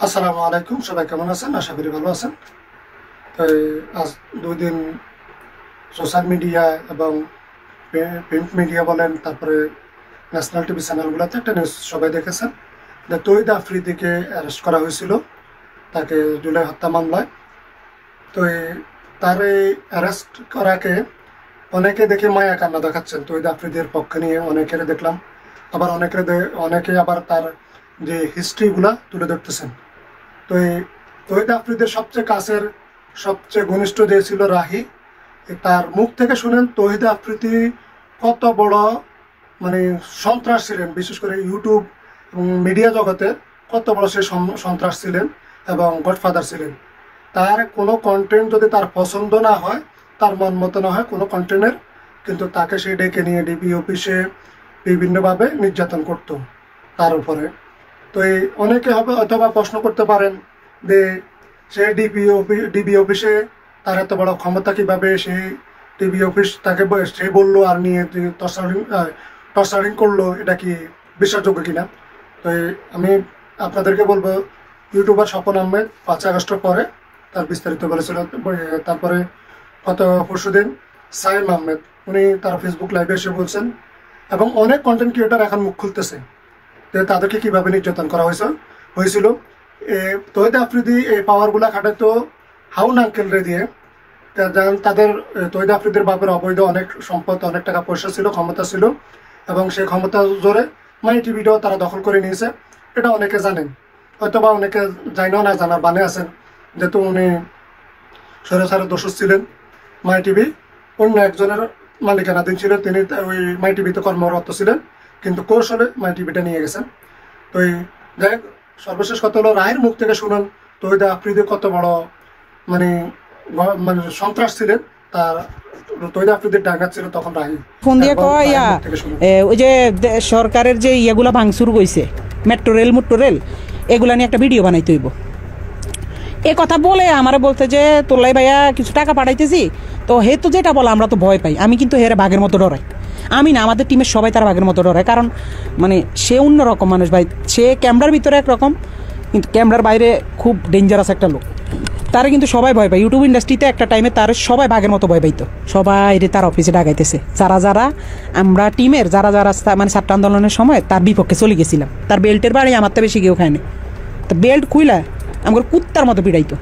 আসসালামু আলাইকুম, সবাই কেমন আছেন? আশা করি ভালো আছেন। তো আজ 2 দিন সোশ্যাল মিডিয়া এবং প্রিন্ট মিডিয়া বলেন, তারপরে ন্যাশনাল টিভি চ্যানেলগুলোতে একটা নিউজ সবাই দেখেছেন যে তৌহিদ আফ্রিদিকে অ্যারেস্ট করা হয়েছিল তাকে জুলাই হত্যা মামলায়। তো তার এই অ্যারেস্ট করাকে অনেকে দেখে মায়া কান্না দেখাচ্ছেন তৌহিদ আফ্রিদির পক্ষে নিয়ে, অনেকের দেখলাম। আবার অনেকে আবার তার যে হিস্ট্রিগুলা তুলে ধরতেছেন। তো এই তৌহিদ আফ্রিদির সবচেয়ে কাছের সবচেয়ে ঘনিষ্ঠ যে ছিল রাহি, তার মুখ থেকে শুনেন তৌহিদ আফ্রিদি কত বড় মানে সন্ত্রাস ছিলেন, বিশেষ করে ইউটিউব এবং মিডিয়া জগতে কত বড় সে সন্ত্রাস ছিলেন এবং গডফাদার ছিলেন। তার কোনো কন্টেন্ট যদি তার পছন্দ না হয়, তার মন মতো না হয় কোনো কন্টেন্টের, কিন্তু তাকে সে ডেকে নিয়ে ডিবি অফিসে বিভিন্নভাবে নির্যাতন করত তার উপরে। তো এই অনেকে হবে অথবা প্রশ্ন করতে পারেন যে সে ডিবি অফিসে তার এত বড় ক্ষমতা কিভাবে, সেই ডিবি অফিস তাকে সে বললো আর নিয়ে টর্চারিং করলো, এটা কি বিশ্বাসযোগ্য কিনা? তো আমি আপনাদেরকে বলবো, ইউটিউবার স্বপন আহমেদ 5 আগস্টের পরে তার বিস্তারিত বলেছিল। তারপরে গত পরশুদিন সাইম আহমেদ উনি তার ফেসবুক লাইভে এসে বলছেন, এবং অনেক কন্টেন্ট ক্রিয়েটার এখন মুখ খুলতেছে যে তাদেরকে কিভাবে নির্যাতন করা হয়েছিল। তৌহিদ আফ্রিদি এই পাওয়ারগুলা খাটাতো হাউন আঙ্কেলরে দিয়ে। তাদের তৌহিদ আফ্রিদির বাপের অবৈধ অনেক সম্পদ, অনেক টাকা পয়সা ছিল, ক্ষমতা ছিল, এবং সেই ক্ষমতা জোরে মাই টিভিটাও তারা দখল করে নিয়েছে। এটা অনেকে জানেন, হয়তোবা অনেকে জানেও না, জানার বানে আছেন, যেহেতু উনি সরাসরি দোষী ছিলেন। মাই টিভি অন্য একজনের মালিকানাধীন ছিল, তিনি ওই মাই টিভিতে কর্মরত ছিলেন, কিন্তু কৌশলে মাই টিভিটা নিয়ে গেছেন। তো এই যাই হোক, সর্বশেষ কথা হলো রায়ের মুখ থেকে শুনুন তৌহিদ আফ্রিদি কত বড় মানে সন্ত্রাস ছিলেন। তার তৌহিদ আফ্রিদির ডাঙ্গা ছিল তখন রাহি ফোন দিয়ে কয় ওই যে সরকারের যে ইয়েগুলা ভাঙচুর গইছে, মেট্রো রেল এগুলা নিয়ে একটা ভিডিও বানাইতে হইব। এ কথা বলে আমারে বলতে যে তোলাই ভাইয়া কিছু টাকা পাঠাইতেছি, তো হে তো যেটা বলে আমরা তো ভয় পাই। আমি কিন্তু হেরে বাঘের মতো ডরাই। আমি না, আমাদের টিমের সবাই তার বাঘের মতো ডরায়, কারণ মানে সে অন্যরকম মানুষ ভাই। সে ক্যামেরার ভিতরে একরকম, কিন্তু ক্যামেরার বাইরে খুব ডেঞ্জারাস একটা লোক। তারা কিন্তু সবাই ভয় পায়। ইউটিউব ইন্ডাস্ট্রিতে একটা টাইমে তার সবাই বাঘের মতো ভয় পাইতো। সবাই তার অফিসে ডাকাইতেছে। যারা আমরা টিমের যারা মানে ছাত্র আন্দোলনের সময় তার বিপক্ষে চলে গেছিলাম। তার বেল্টের বাড়ি আমার তো বেশি কেউ খায়নি। তো বেল্ট খুইলা আমার কুত্তার মতো পিড়াইতো।